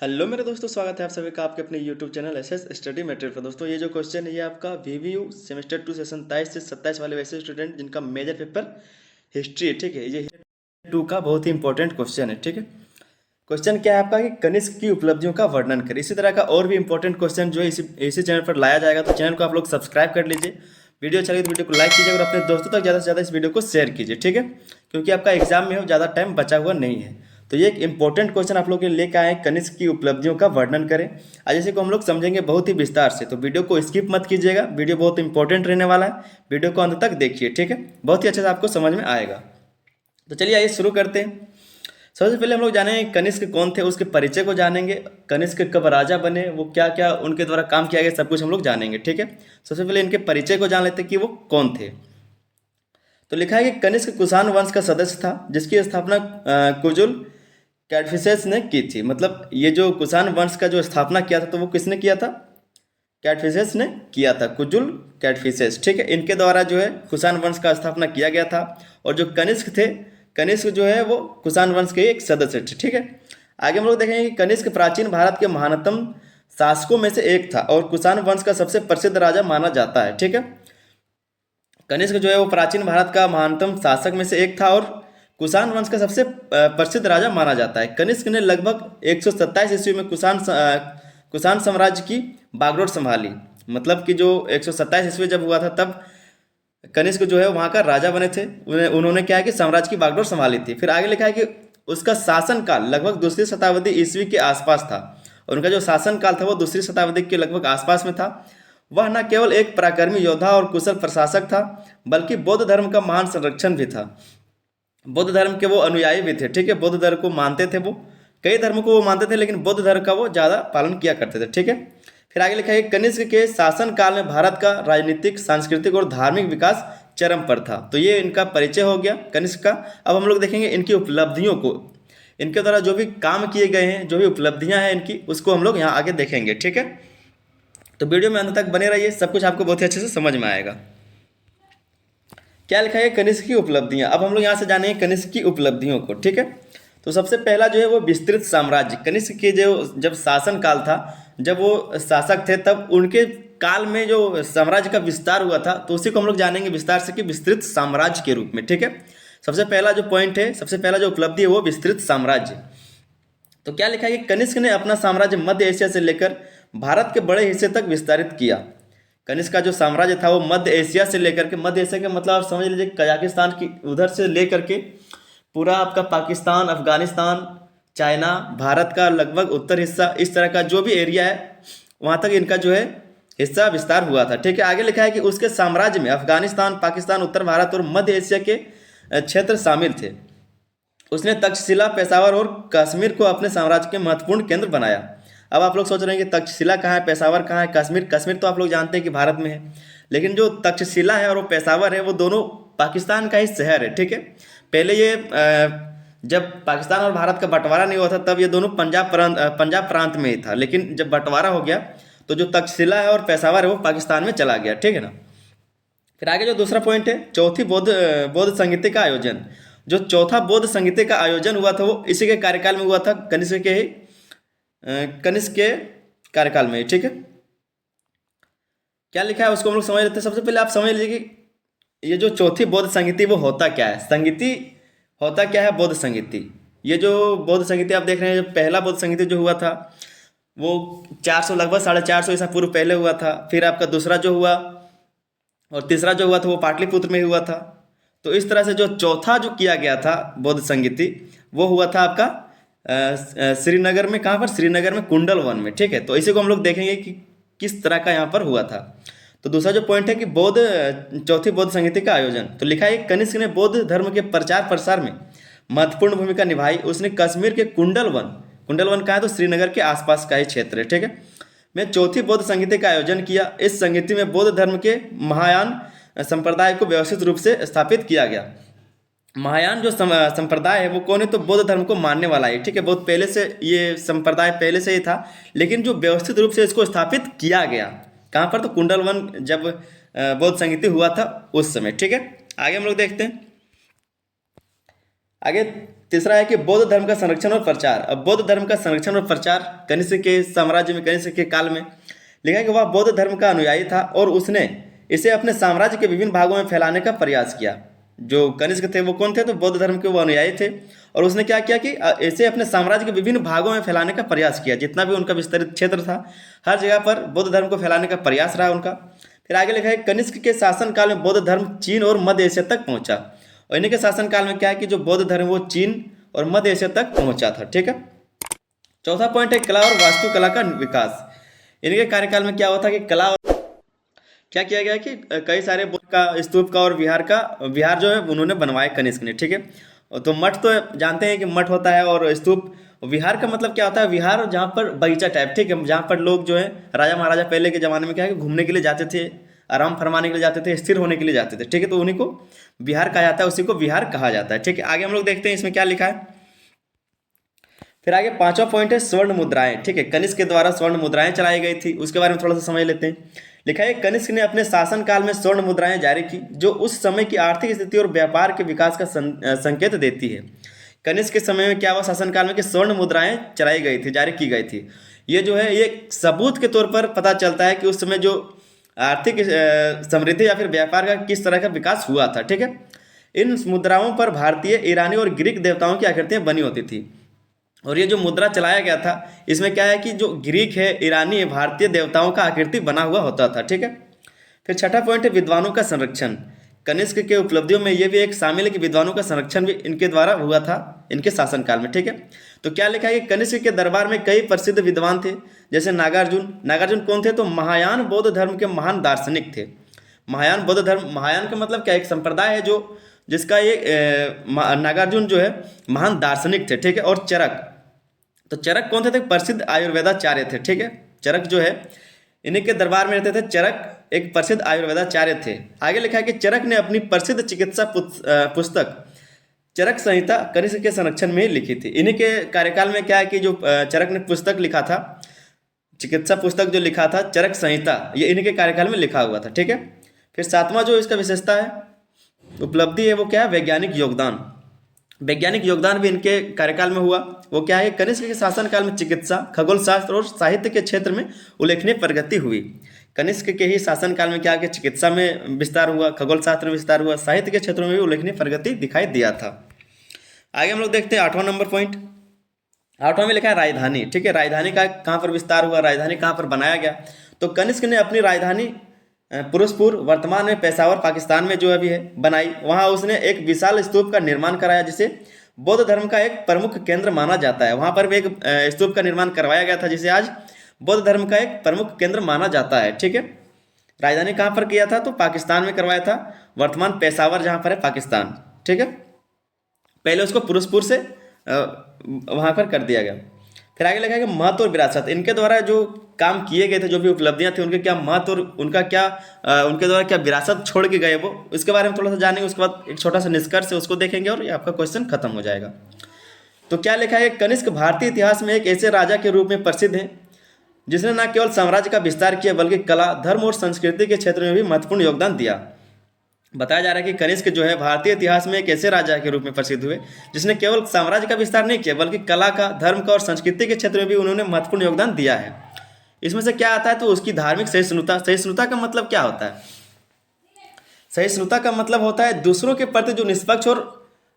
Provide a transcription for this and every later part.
Hello मेरे दोस्तों, स्वागत है आप सभी का आपके अपने YouTube channel SS study material पर। दोस्तों, ये जो क्वेश्चन है ये आपका वीवीयू सेमेस्टर 2 सेशन 27 से 27 वाले वैसे स्टूडेंट जिनका मेजर पेपर हिस्ट्री है, ठीक है। ये हिस्ट्री 2 का बहुत ही इंपॉर्टेंट क्वेश्चन है, ठीक है। क्वेश्चन क्या है आपका कि कनिष्क की उपलब्धियों का वर्णन करें। इसी तरह का और भी इंपॉर्टेंट क्वेश्चन जो है इसी चैनल पर लाया जाएगा, तो चैनल को आप लोग सब्सक्राइब कर लीजिए। वीडियो अच्छा लगे तो वीडियो को लाइक कीजिए और अपने दोस्तों तक ज़्यादा से ज़्यादा इस वीडियो को शेयर कीजिए, ठीक है। क्योंकि आपका एग्जाम में हो ज़्यादा टाइम बचा हुआ नहीं है। तो ये एक इंपॉर्टेंट क्वेश्चन आप लोग के लिए लेकर आए, कनिष्क की उपलब्धियों का वर्णन करें। आज इसी को हम लोग समझेंगे बहुत ही विस्तार से, तो वीडियो को स्किप मत कीजिएगा। वीडियो बहुत इंपॉर्टेंट रहने वाला है, वीडियो को अंत तक देखिए, ठीक है। बहुत ही अच्छे से आपको समझ में आएगा। तो चलिए आइए शुरू करते हैं। सबसे पहले हम लोग जानेंगे कनिष्क कौन थे, उसके परिचय को जानेंगे। कनिष्क कब राजा बने, वो क्या क्या उनके द्वारा काम किया गया, सब कुछ हम लोग जानेंगे, ठीक है। सबसे पहले इनके परिचय को जान लेते हैं कि वो कौन थे। तो लिखा है कि कनिष्क कुषाण वंश का सदस्य था, जिसकी स्थापना कुजुल कैडफिसेस ने की थी। मतलब ये जो कुषाण वंश का जो स्थापना किया था, तो वो किसने किया था? कैडफिसेस ने किया था, कुजुल कैडफिसेस, ठीक है। इनके द्वारा जो है कुषाण वंश का स्थापना किया गया था। और जो कनिष्क थे, कनिष्क जो है वो कुषाण वंश के एक सदस्य थे, ठीक है। आगे हम लोग देखेंगे कि कनिष्क प्राचीन भारत के महानतम शासकों में से एक था और कुषाण वंश का सबसे प्रसिद्ध राजा माना जाता है, ठीक है। कनिष्क जो है वो प्राचीन भारत का महानतम शासक में से एक था और कुषाण वंश का सबसे प्रसिद्ध राजा माना जाता है। कनिष्क ने लगभग 127 ईस्वी में कुषाण साम्राज्य की बागडोर संभाली। मतलब कि जो 127 ईस्वी जब हुआ था, तब कनिष्क जो है वहाँ का राजा बने थे। उन्होंने क्या है कि साम्राज्य की बागडोर संभाली थी। फिर आगे लिखा है कि उसका शासनकाल लगभग दूसरी शताब्दी ईस्वी के आसपास था। और उनका जो शासनकाल था वो दूसरी शताब्दी के लगभग आसपास में था। वह न केवल एक पराक्रमी योद्धा और कुशल प्रशासक था, बल्कि बौद्ध धर्म का महान संरक्षण भी था। बौद्ध धर्म के वो अनुयायी भी थे, ठीक है। बौद्ध धर्म को मानते थे वो, कई धर्मों को वो मानते थे, लेकिन बौद्ध धर्म का वो ज़्यादा पालन किया करते थे, ठीक है। फिर आगे लिखा है कि कनिष्क के शासन काल में भारत का राजनीतिक, सांस्कृतिक और धार्मिक विकास चरम पर था। तो ये इनका परिचय हो गया कनिष्क का। अब हम लोग देखेंगे इनकी उपलब्धियों को, इनके द्वारा जो भी काम किए गए हैं, जो भी उपलब्धियां हैं इनकी, उसको हम लोग यहाँ आगे देखेंगे, ठीक है। तो वीडियो में अंत तक बने रहिए, सब कुछ आपको बहुत ही अच्छे से समझ में आएगा। क्या लिखा है? कनिष्क की उपलब्धियां। अब हम लोग यहाँ से जानेंगे कनिष्क की उपलब्धियों को, ठीक है। तो सबसे पहला जो है वो विस्तृत साम्राज्य। कनिष्क के जो जब शासन काल था, जब वो शासक थे, तब उनके काल में जो साम्राज्य का विस्तार हुआ था, तो उसी को हम लोग जानेंगे विस्तार से कि विस्तृत साम्राज्य के रूप में, ठीक है। सबसे पहला जो पॉइंट है, सबसे पहला जो उपलब्धि है वो विस्तृत साम्राज्य। तो क्या लिखा है कि कनिष्क ने अपना साम्राज्य मध्य एशिया से लेकर भारत के बड़े हिस्से तक विस्तारित किया। कनिष्क का जो साम्राज्य था वो मध्य एशिया से लेकर के, मध्य एशिया के मतलब आप समझ लीजिए कजाकिस्तान की उधर से लेकर के पूरा आपका पाकिस्तान, अफगानिस्तान, चाइना, भारत का लगभग उत्तर हिस्सा, इस तरह का जो भी एरिया है वहाँ तक इनका जो है हिस्सा विस्तार हुआ था, ठीक है। आगे लिखा है कि उसके साम्राज्य में अफगानिस्तान, पाकिस्तान, उत्तर भारत और मध्य एशिया के क्षेत्र शामिल थे। उसने तक्षशिला, पेशावर और कश्मीर को अपने साम्राज्य के महत्वपूर्ण केंद्र बनाया। अब आप लोग सोच रहे हैं कि तक्षशिला कहाँ है, पेशावर कहाँ है, कश्मीर? कश्मीर तो आप लोग जानते हैं कि भारत में है, लेकिन जो तक्षशिला है और वो पेशावर है, वो दोनों पाकिस्तान का ही शहर है, ठीक है। पहले ये जब पाकिस्तान और भारत का बंटवारा नहीं हुआ था, तब ये दोनों पंजाब प्रांत में ही था। लेकिन जब बंटवारा हो गया तो जो तक्षशिला है और पेशावर है वो पाकिस्तान में चला गया, ठीक है ना। फिर आगे जो दूसरा पॉइंट है, चौथी बौद्ध बौद्ध संगीति का आयोजन। जो चौथा बौद्ध संगीति का आयोजन हुआ था वो इसी के कार्यकाल में हुआ था, कनिष्क के कार्यकाल में, ठीक है। क्या लिखा है उसको हम लोग समझ लेते हैं। सबसे पहले आप समझ लीजिए कि ये जो चौथी बौद्ध संगीति वो होता क्या है, संगीति होता क्या है, बौद्ध संगीति। ये जो बौद्ध संगीति आप देख रहे हैं, जो पहला बौद्ध संगीति जो हुआ था वो 400 लगभग 450 ईसा पूर्व पहले हुआ था। फिर आपका दूसरा जो हुआ और तीसरा जो हुआ था वो पाटलिपुत्र में हुआ था। तो इस तरह से जो चौथा जो किया गया था बौद्ध संगीति, वो हुआ था आपका श्रीनगर में। कहाँ पर? श्रीनगर में, कुंडल वन में, ठीक है। तो इसी को हम लोग देखेंगे कि किस तरह का यहाँ पर हुआ था। तो दूसरा जो पॉइंट है कि चौथी बौद्ध संगीति का आयोजन। तो लिखा है कनिष्क ने बौद्ध धर्म के प्रचार प्रसार में महत्वपूर्ण भूमिका निभाई। उसने कश्मीर के कुंडल वन कहाँ है? तो श्रीनगर के आसपास का ही क्षेत्र है, ठीक है, में चौथी बौद्ध संगीति का आयोजन किया। इस संगीति में बौद्ध धर्म के महायान संप्रदाय को व्यवस्थित रूप से स्थापित किया गया। महायान जो संप्रदाय है वो कौन है? तो बौद्ध धर्म को मानने वाला है, ठीक है। बहुत पहले से ये संप्रदाय पहले से ही था, लेकिन जो व्यवस्थित रूप से इसको स्थापित किया गया कहाँ पर? तो कुंडल वन, जब बौद्ध संगीति हुआ था उस समय, ठीक है। आगे हम लोग देखते हैं। आगे तीसरा है कि बौद्ध धर्म का संरक्षण और प्रचार। अब बौद्ध धर्म का संरक्षण और प्रचार कनिष्क के साम्राज्य में, कनिष्क के काल में लिखा है कि वह बौद्ध धर्म का अनुयायी था और उसने इसे अपने साम्राज्य के विभिन्न भागों में फैलाने का प्रयास किया। जो कनिष्क थे वो कौन थे? तो बौद्ध धर्म के वो अनुयायी थे और उसने क्या किया कि इसे अपने साम्राज्य के विभिन्न भागों में फैलाने का प्रयास किया। जितना भी उनका विस्तृत क्षेत्र था, हर जगह पर बौद्ध धर्म को फैलाने का प्रयास रहा उनका। फिर आगे लिखा है कनिष्क के शासनकाल में बौद्ध धर्म चीन और मध्य एशिया तक पहुंचा। और इन्हीं के शासनकाल में क्या है कि जो बौद्ध धर्म वो चीन और मध्य एशिया तक पहुंचा था। ठीक है। चौथा पॉइंट है कला और वास्तुकला का विकास। इनके कार्यकाल में क्या हुआ था कि कला और क्या किया गया कि कई सारे बुद्ध का, स्तूप का और विहार जो है उन्होंने बनवाए कनिष्क ने। ठीक है। तो मठ तो जानते हैं कि मठ होता है और स्तूप। विहार का मतलब क्या होता है? विहार जहाँ पर बगीचा टाइप, ठीक है, जहाँ पर लोग जो है राजा महाराजा पहले के ज़माने में क्या है कि घूमने के लिए जाते थे, आराम फरमाने के लिए जाते थे, स्थिर होने के लिए जाते थे। ठीक है। तो उन्हीं को विहार कहा जाता है, उसी को विहार कहा जाता है। ठीक है। आगे हम लोग देखते हैं इसमें क्या लिखा है। फिर आगे पांचवा पॉइंट है स्वर्ण मुद्राएं। ठीक है। कनिष्क के द्वारा स्वर्ण मुद्राएं चलाई गई थी, उसके बारे में थोड़ा सा समझ लेते हैं। लिखा है कनिष्क ने अपने शासनकाल में स्वर्ण मुद्राएं जारी की, जो उस समय की आर्थिक स्थिति और व्यापार के विकास का संकेत देती है। कनिष्क के समय में क्या हुआ शासनकाल में कि स्वर्ण मुद्राएं चलाई गई थी, जारी की गई थी। ये जो है ये सबूत के तौर पर पता चलता है कि उस समय जो आर्थिक समृद्धि या फिर व्यापार का किस तरह का विकास हुआ था। ठीक है। इन मुद्राओं पर भारतीय, ईरानी और ग्रीक देवताओं की आकृतियां बनी होती थी। और ये जो मुद्रा चलाया गया था इसमें क्या है कि जो ग्रीक है, ईरानी है, भारतीय देवताओं का आकृति बना हुआ होता था। ठीक है। फिर छठा पॉइंट है विद्वानों का संरक्षण। कनिष्क के उपलब्धियों में ये भी एक शामिल है कि विद्वानों का संरक्षण भी इनके द्वारा हुआ था इनके शासनकाल में। ठीक है। तो क्या लिखा है कि कनिष्क के दरबार में कई प्रसिद्ध विद्वान थे, जैसे नागार्जुन। नागार्जुन कौन थे? तो महायान बौद्ध धर्म के महान दार्शनिक थे। महायान बौद्ध धर्म, महायान का मतलब क्या? एक संप्रदाय है जो जिसका ये नागार्जुन जो है महान दार्शनिक थे। ठीक है। और चरक, तो चरक कौन थे? प्रसिद्ध आयुर्वेदाचार्य थे। ठीक है। चरक जो है इन्हीं के दरबार में रहते थे। चरक एक प्रसिद्ध आयुर्वेदाचार्य थे। आगे लिखा है कि चरक ने अपनी प्रसिद्ध चिकित्सा पुस्तक चरक संहिता कनिष्क के संरक्षण में ही लिखी थी। इन्हीं के कार्यकाल में क्या है कि जो चरक ने पुस्तक लिखा था, चिकित्सा पुस्तक जो लिखा था चरक संहिता, ये इन्हीं के कार्यकाल में लिखा हुआ था। ठीक है। फिर सातवां जो इसका विशेषता है, उपलब्धि है, वो क्या है? वैज्ञानिक योगदान। वैज्ञानिक योगदान भी इनके कार्यकाल में हुआ। वो क्या है? कनिष्क के शासनकाल में चिकित्सा, खगोल शास्त्र और साहित्य के क्षेत्र में उल्लेखनीय प्रगति हुई। कनिष्क के ही शासनकाल में क्या कि चिकित्सा में विस्तार हुआ, खगोल शास्त्र में विस्तार हुआ, साहित्य के क्षेत्रों में भी उल्लेखनीय प्रगति दिखाई दिया था। आगे हम लोग देखते हैं 8वां नंबर पॉइंट। 8वां में लिखा है राजधानी। ठीक है। राजधानी का कहाँ पर विस्तार हुआ, राजधानी कहाँ पर बनाया गया? तो कनिष्क ने अपनी राजधानी फिरोजपुर, वर्तमान में पेशावर, पाकिस्तान में जो अभी है, बनाई। वहाँ उसने एक विशाल स्तूप का निर्माण कराया, जिसे बौद्ध धर्म का एक प्रमुख केंद्र माना जाता है। वहाँ पर भी एक स्तूप का निर्माण करवाया गया था, जिसे आज बौद्ध धर्म का एक प्रमुख केंद्र माना जाता है। ठीक है। राजधानी कहाँ पर किया था? तो पाकिस्तान में करवाया था, वर्तमान पेशावर जहाँ पर है पाकिस्तान। ठीक है। पहले उसको फिरोजपुर से वहाँ पर कर दिया गया। फिर आगे लिखा है कि महत्व और विरासत। इनके द्वारा जो काम किए गए थे, जो भी उपलब्धियां थी, उनके क्या महत्व और उनका क्या उनके द्वारा क्या विरासत छोड़ के गए, वो इसके बारे में थोड़ा सा जानेंगे। उसके बाद एक छोटा सा निष्कर्ष है, उसको देखेंगे और ये आपका क्वेश्चन खत्म हो जाएगा। तो क्या लिखा है? कनिष्क भारतीय इतिहास में एक ऐसे राजा के रूप में प्रसिद्ध है जिसने न केवल साम्राज्य का विस्तार किया, बल्कि कला, धर्म और संस्कृति के क्षेत्र में भी महत्वपूर्ण योगदान दिया। बताया जा रहा है कि कनिष्क जो है भारतीय इतिहास में एक ऐसे राजा के रूप में प्रसिद्ध हुए जिसने केवल साम्राज्य का विस्तार नहीं किया, बल्कि कला का, धर्म का और संस्कृति के क्षेत्र में भी उन्होंने महत्वपूर्ण योगदान दिया है। इसमें से क्या आता है? तो उसकी धार्मिक सहिष्णुता। सहिष्णुता का मतलब क्या होता है? सहिष्णुता का मतलब होता है दूसरों के प्रति जो निष्पक्ष और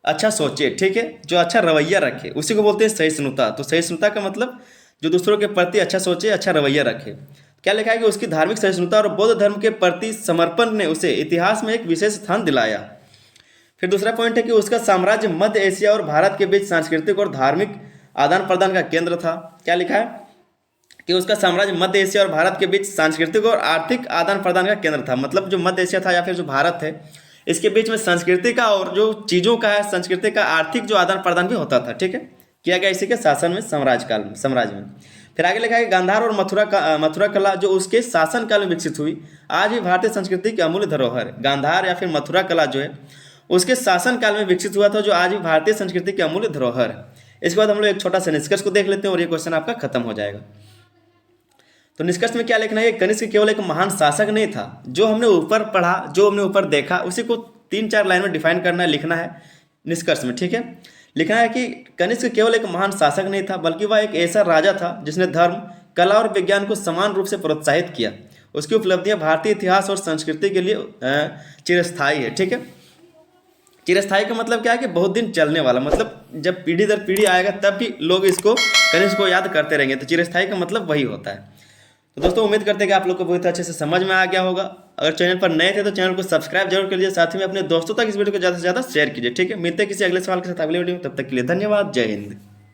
अच्छा सोचे। ठीक है। जो अच्छा रवैया रखे, उसी को बोलते हैं सहिष्णुता। तो सहिष्णुता का मतलब जो दूसरों के प्रति अच्छा सोचे, अच्छा रवैया रखे। क्या लिखा है कि उसकी धार्मिक सहिष्णुता और बौद्ध धर्म के प्रति समर्पण ने उसे इतिहास में एक विशेष स्थान दिलाया। फिर दूसरा पॉइंट है कि उसका साम्राज्य मध्य एशिया और भारत के बीच सांस्कृतिक और धार्मिक आदान प्रदान का केंद्र था। क्या लिखा है कि उसका साम्राज्य मध्य एशिया और भारत के बीच सांस्कृतिक और आर्थिक आदान प्रदान का केंद्र था। मतलब जो मध्य एशिया था या फिर जो भारत है, इसके बीच में संस्कृति का और जो चीज़ों का है, संस्कृति का आर्थिक जो आदान प्रदान भी होता था। ठीक है। किया गया इसी के शासन में, साम्राज्य में। फिर आगे लिखा है गांधार और मथुरा कला जो उसके शासन काल में विकसित हुई, आज भी भारतीय संस्कृति की अमूल्य धरोहर। गांधार या फिर मथुरा कला जो है उसके शासन काल में विकसित हुआ था, जो आज भी भारतीय संस्कृति की अमूल्य धरोहर है। इसके बाद हम लोग एक छोटा सा निष्कर्ष को देख लेते हैं और ये क्वेश्चन आपका खत्म हो जाएगा। तो निष्कर्ष में क्या लिखना है? कनिष्क केवल एक महान शासक नहीं था। जो हमने ऊपर पढ़ा, जो हमने ऊपर देखा, उसी को 3-4 लाइन में डिफाइन करना है, लिखना है निष्कर्ष में। ठीक है। लिखना है कि कनिष्क केवल एक महान शासक नहीं था, बल्कि वह एक ऐसा राजा था जिसने धर्म, कला और विज्ञान को समान रूप से प्रोत्साहित किया। उसकी उपलब्धियां भारतीय इतिहास और संस्कृति के लिए चिरस्थायी है। ठीक है, चिरस्थायी का मतलब क्या है कि बहुत दिन चलने वाला, मतलब जब पीढ़ी दर पीढ़ी आएगा तब भी लोग इसको कनिष्क को याद करते रहेंगे। तो चिरस्थायी का मतलब वही होता है। तो दोस्तों उम्मीद करते हैं कि आप लोग को बहुत अच्छे से समझ में आ गया होगा। अगर चैनल पर नए थे तो चैनल को सब्सक्राइब जरूर कर लीजिए, साथ ही में अपने दोस्तों तक इस वीडियो को ज़्यादा से ज़्यादा शेयर कीजिए। ठीक है, मिलते हैं किसी अगले सवाल के साथ अगले वीडियो में, तब तक के लिए धन्यवाद। जय हिंद।